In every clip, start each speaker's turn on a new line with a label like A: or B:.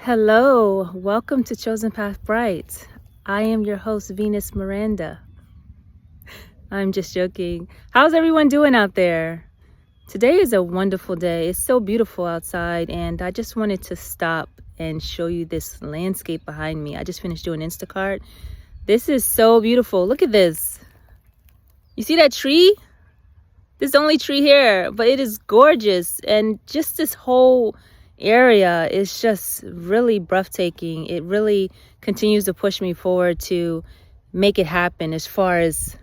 A: Hello, welcome to Chosen Path Bright. I am your host, Venus Miranda. I'm just joking. How's everyone doing out there? Today is a wonderful day. It's so beautiful outside, and I just wanted to stop and show you this landscape behind me. I just finished doing Instacart. This is so beautiful. Look at this. You see that tree? This is the only tree here, but it is gorgeous, and just this whole area is just really breathtaking. It really continues to push me forward to make it happen as far as,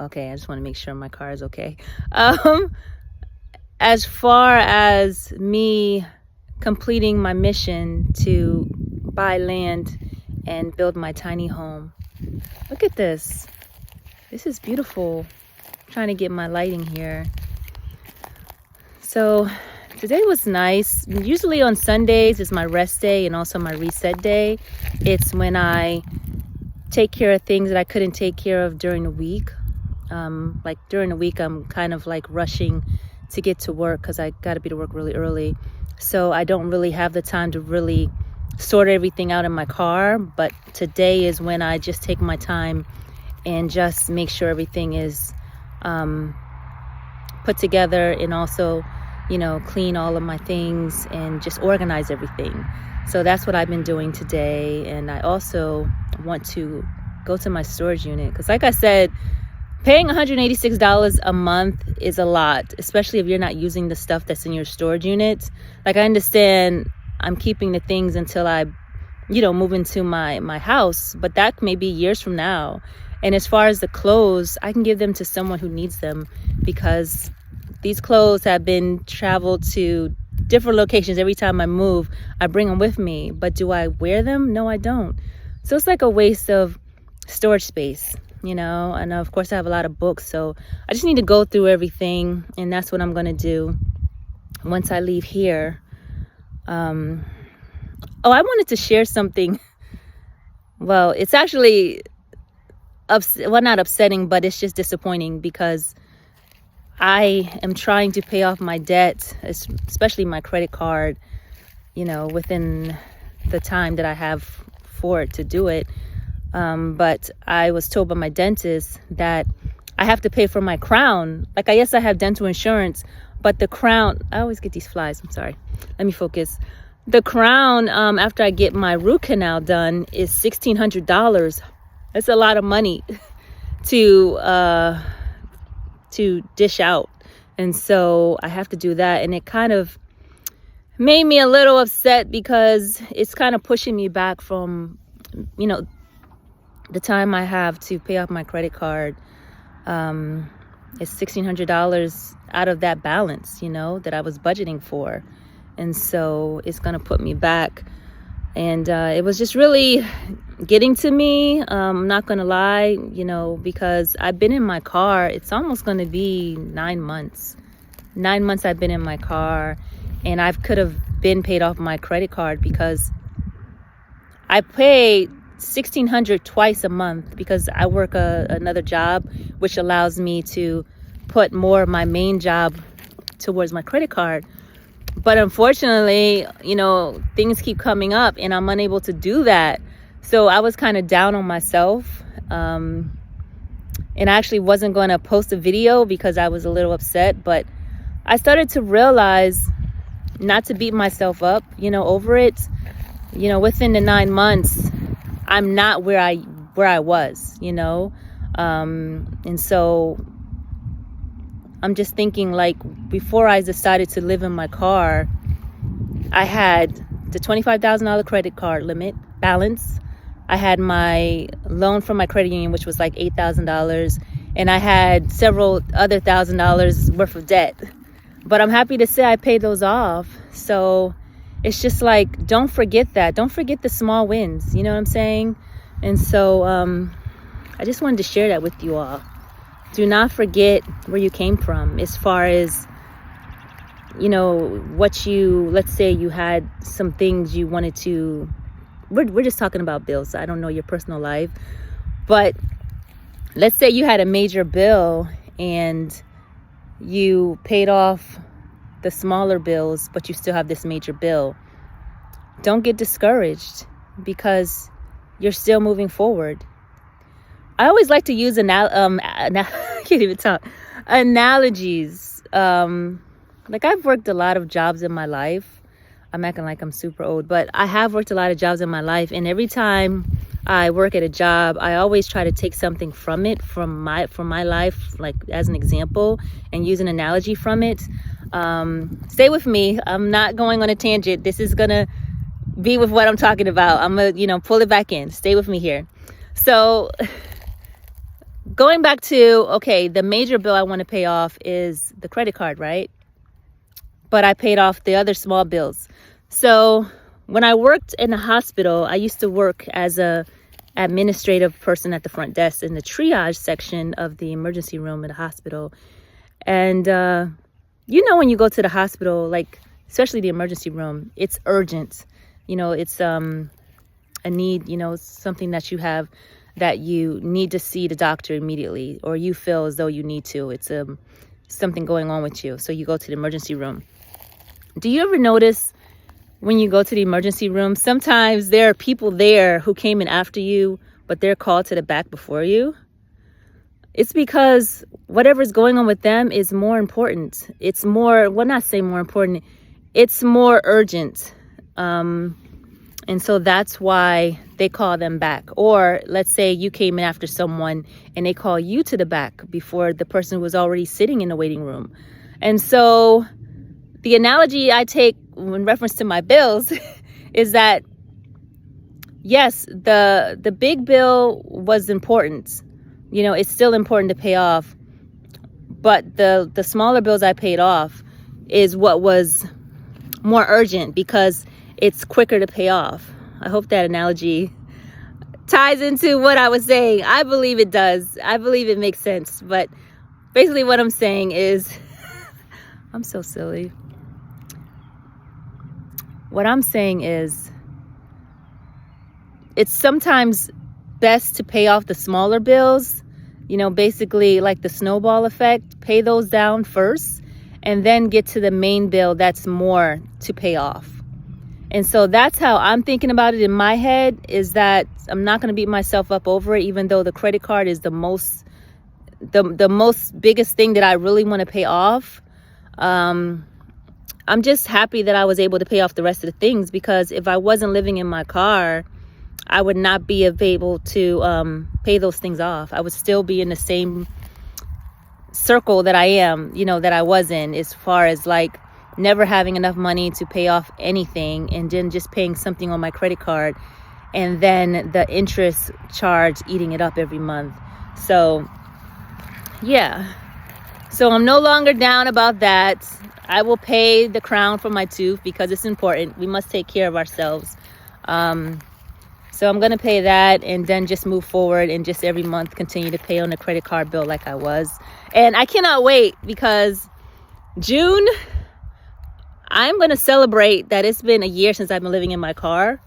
A: okay, I just want to make sure my car is okay. As far as me completing my mission to buy land and build my tiny home. Look at this. This is beautiful. I'm trying to get my lighting here. So today was nice. Usually on Sundays is my rest day and also my reset day. It's when I take care of things that I couldn't take care of during the week. Like during the week, I'm kind of like rushing to get to work because I got to be to work really early. So I don't really have the time to really sort everything out in my car. But today is when I just take my time and just make sure everything is put together, and also clean all of my things and just organize everything. So that's what I've been doing today. And I also want to go to my storage unit because, like I said, paying $186 a month is a lot, especially if you're not using the stuff that's in your storage unit. Like, I understand I'm keeping the things until I move into my house, but that may be years from now. And as far as the clothes, I can give them to someone who needs them, because these clothes have been traveled to different locations. Every time I move, I bring them with me. But do I wear them? No, I don't. So it's like a waste of storage space, And of course, I have a lot of books. So I just need to go through everything. And that's what I'm going to do once I leave here. I wanted to share something. Well, it's actually, not upsetting, but it's just disappointing because I am trying to pay off my debt, especially my credit card, within the time that I have for it to do it. But I was told by my dentist that I have to pay for my crown. Like, yes, I have dental insurance, but the crown, I always get these flies. I'm sorry. Let me focus. The crown, after I get my root canal done, is $1,600. That's a lot of money to dish out. And so I have to do that. And it kind of made me a little upset because it's kind of pushing me back from, the time I have to pay off my credit card. It's $1,600 out of that balance, that I was budgeting for. And so it's going to put me back. And it was just really getting to me. I'm not going to lie, because I've been in my car. It's almost going to be 9 months. 9 months I've been in my car, and I could have been paid off my credit card because I pay $1,600 twice a month because I work another job, which allows me to put more of my main job towards my credit card. But unfortunately, things keep coming up and I'm unable to do that. So I was kind of down on myself. And I actually wasn't going to post a video because I was a little upset. But I started to realize not to beat myself up, over it. Within the 9 months, I'm not where I was, and so I'm just thinking, like, before I decided to live in my car, I had the $25,000 credit card limit balance. I had my loan from my credit union, which was like $8,000. And I had several other $1,000s worth of debt. But I'm happy to say I paid those off. So it's just like, don't forget that. Don't forget the small wins. You know what I'm saying? And so I just wanted to share that with you all. Do not forget where you came from as far as, let's say you had some things you wanted to, we're just talking about bills. I don't know your personal life, but let's say you had a major bill and you paid off the smaller bills, but you still have this major bill. don't get discouraged because you're still moving forward. I always like to use I can't even talk, analogies. Like I've worked a lot of jobs in my life. I'm acting like I'm super old, but I have worked a lot of jobs in my life, and every time I work at a job, I always try to take something from it, from my life, like as an example, and use an analogy from it. Stay with me. I'm not going on a tangent. This is gonna be with what I'm talking about. I'm gonna, pull it back in. Stay with me here. So going back to, okay, the major bill I want to pay off is the credit card, right? But I paid off the other small bills. So when I worked in a hospital, I used to work as a administrative person at the front desk in the triage section of the emergency room at a hospital. And when you go to the hospital, like especially the emergency room, it's urgent. It's a need, something that you have that you need to see the doctor immediately, or you feel as though you need to. It's something going on with you. So you go to the emergency room. Do you ever notice when you go to the emergency room, sometimes there are people there who came in after you, but they're called to the back before you? It's because whatever's going on with them is more important. It's more, well, not say more important, it's more urgent. And so that's why they call them back. Or let's say you came in after someone and they call you to the back before the person was already sitting in the waiting room. And so the analogy I take in reference to my bills is that, yes, the big bill was important. It's still important to pay off. But the smaller bills I paid off is what was more urgent because it's quicker to pay off. I hope that analogy ties into what I was saying. I believe it does. I believe it makes sense. But basically what I'm saying is, I'm so silly. What I'm saying is, it's sometimes best to pay off the smaller bills, basically like the snowball effect, pay those down first and then get to the main bill that's more to pay off. And so that's how I'm thinking about it in my head, is that I'm not going to beat myself up over it, even though the credit card is the most biggest thing that I really want to pay off. I'm just happy that I was able to pay off the rest of the things, because if I wasn't living in my car, I would not be able to pay those things off. I would still be in the same circle that I am, that I was in, as far as like never having enough money to pay off anything, and then just paying something on my credit card, and then the interest charge eating it up every month. So yeah, so I'm no longer down about that. I will pay the crown for my tooth because it's important. We must take care of ourselves. So I'm going to pay that, and then just move forward and just every month continue to pay on the credit card bill like I was. And I cannot wait, because June, I'm going to celebrate that it's been a year since I've been living in my car.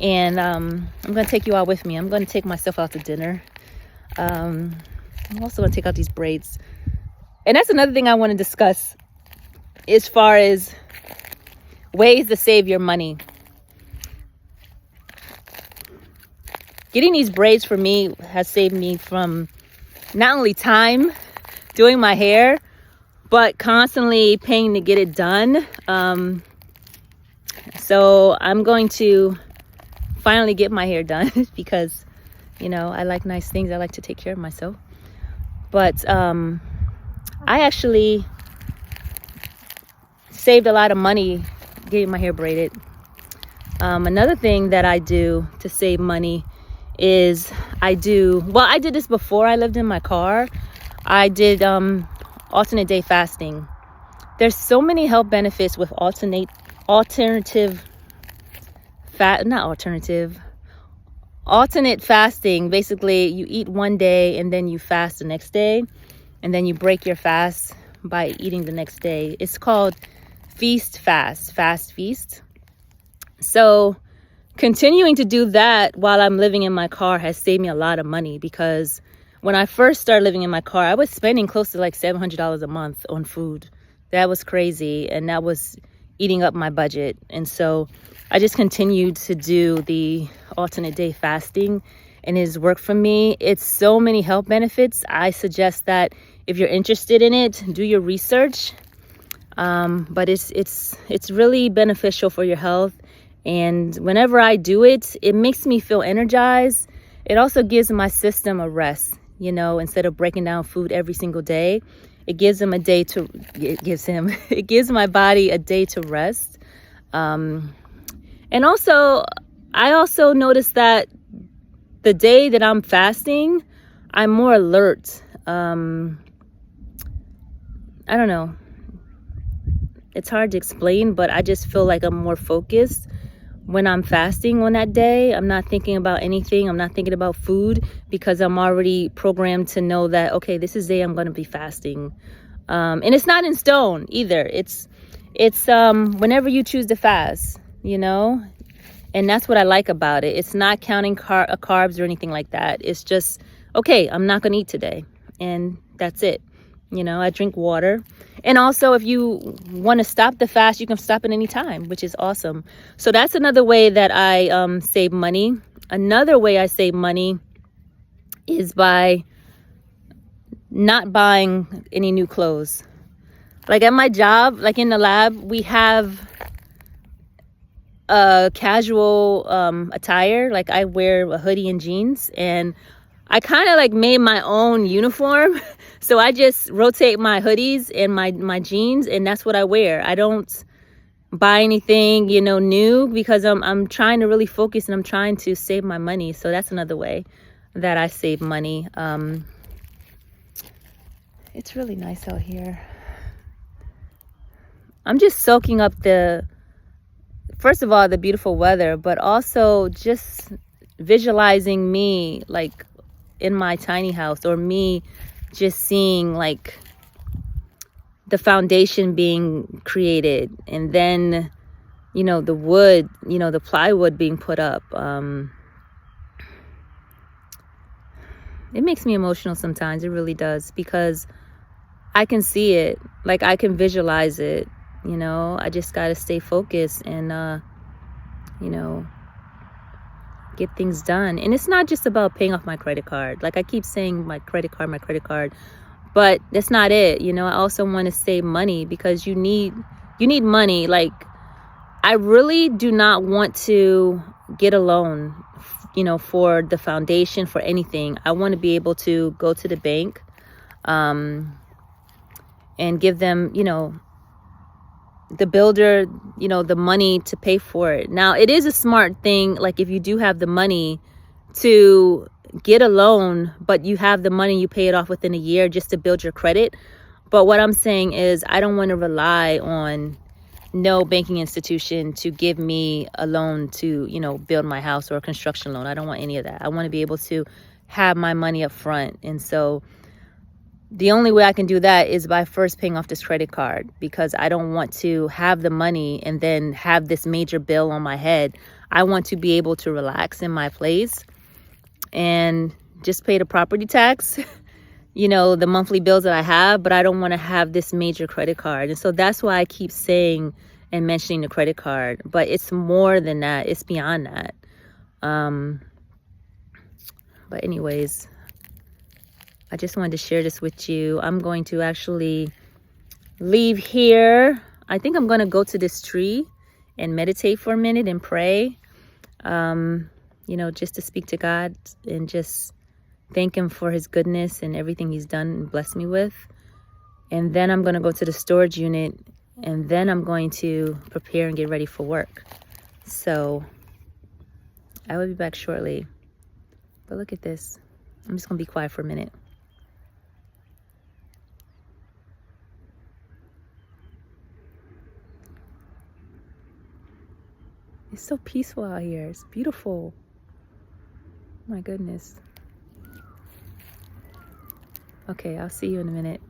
A: And I'm going to take you all with me. I'm going to take myself out to dinner. I'm also going to take out these braids. And that's another thing I want to discuss as far as ways to save your money. Getting these braids for me has saved me from not only time doing my hair, but constantly paying to get it done. So I'm going to finally get my hair done because, I like nice things. I like to take care of myself. But I actually saved a lot of money getting my hair braided. Another thing that I do to save money is I did this before I lived in my car. I did alternate day fasting. There's so many health benefits with alternate fasting. Basically, you eat one day and then you fast the next day, and then you break your fast by eating the next day. It's called fast feast. So continuing to do that while I'm living in my car has saved me a lot of money, because when I first started living in my car, I was spending close to like $700 a month on food. That was crazy. And that was eating up my budget. And so I just continued to do the alternate day fasting, and it has worked for me. It's so many health benefits. I suggest that if you're interested in it, do your research. But it's really beneficial for your health. And whenever I do it, it makes me feel energized. It also gives my system a rest, you know, instead of breaking down food every single day. It gives it gives my body a day to rest. And also, I also noticed that the day that I'm fasting, I'm more alert. I don't know. It's hard to explain, but I just feel like I'm more focused when I'm fasting on that day. I'm not thinking about anything. I'm not thinking about food because I'm already programmed to know that, okay, this is the day I'm going to be fasting. And it's not in stone either. It's whenever you choose to fast, you know, and that's what I like about it. It's not counting carbs or anything like that. It's just, okay, I'm not going to eat today. And that's it. You know, I drink water. And also, if you want to stop the fast, you can stop at any time, which is awesome. So that's another way that I save money. Another way I save money is by not buying any new clothes. Like at my job, like in the lab, we have a casual attire. Like I wear a hoodie and jeans, and I kind of like made my own uniform. So I just rotate my hoodies and my jeans, and that's what I wear. I don't buy anything, you know, new, because I'm trying to really focus and I'm trying to save my money. So that's another way that I save money. It's really nice out here. I'm just soaking up first of all, the beautiful weather, but also just visualizing me like in my tiny house, or me just seeing like the foundation being created, and then, you know, the wood, you know, the plywood being put up. It makes me emotional sometimes. It really does, because I can see it, like I can visualize it, you know. I just got to stay focused and, you know, get things done. And it's not just about paying off my credit card. Like I keep saying my credit card, but that's not it. You know, I also want to save money, because you need money. Like I really do not want to get a loan, you know, for the foundation, for anything. I want to be able to go to the bank and give them, you know, the builder, you know, the money to pay for it. Now, it is a smart thing, like if you do have the money to get a loan, but you have the money, you pay it off within a year just to build your credit. But what I'm saying is I don't want to rely on no banking institution to give me a loan to, you know, build my house, or a construction loan. I don't want any of that. I want to be able to have my money up front. And so the only way I can do that is by first paying off this credit card, because I don't want to have the money and then have this major bill on my head. I want to be able to relax in my place and just pay the property tax, you know, the monthly bills that I have, but I don't want to have this major credit card. And so that's why I keep saying and mentioning the credit card, but it's more than that. It's beyond that. But anyways, I just wanted to share this with you. I'm going to actually leave here. I think I'm going to go to this tree and meditate for a minute and pray, you know, just to speak to God and just thank him for his goodness and everything he's done and blessed me with. And then I'm going to go to the storage unit, and then I'm going to prepare and get ready for work. So I will be back shortly. But look at this. I'm just going to be quiet for a minute. It's so peaceful out here. It's beautiful. My goodness. Okay, I'll see you in a minute.